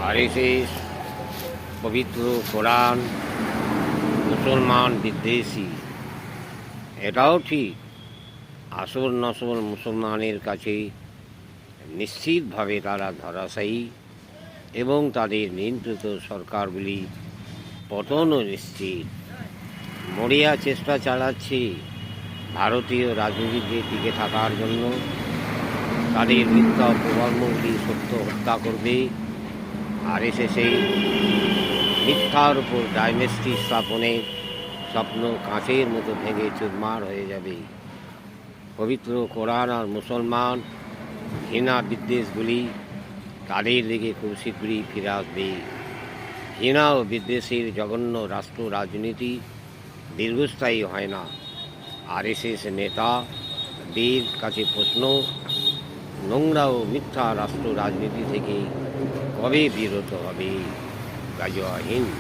RSS, পবিত্র কোরআন, মুসলমান বিদ্বেষী। এটাও ঠিক, আসল নসল মুসলমানের কাছে নিশ্চিতভাবে তারা ধরাশায়ী এবং তাদের নিয়ন্ত্রিত সরকারগুলি পতনও নিশ্চিত। মরিয়া চেষ্টা চালাচ্ছে ভারতীয় রাজনীতিতে টিকে থাকার জন্য। তাদের মিথ্যা অপকর্মগুলি সত্য হত্যা করবে। আরএসএসের মিথ্যার উপর ডাইনেস্টি স্থাপনের স্বপ্ন কাঁচের মতো ভেঙে চুরমার হয়ে যাবে। পবিত্র কোরআন আর মুসলমান ঘৃণা বিদ্বেষগুলি তাদের দিকে খুব শীঘ্রই ফিরে আসবে। ঘৃণা ও বিদ্বেষের জঘন্য রাষ্ট্র রাজনীতি দীর্ঘস্থায়ী হয় না। আরএসএস নেতাদের কাছে প্রশ্ন, নোংরা ও মিথ্যা রাষ্ট্র রাজনীতি থেকে কবে বিরত হবে? জয় হিন্দ।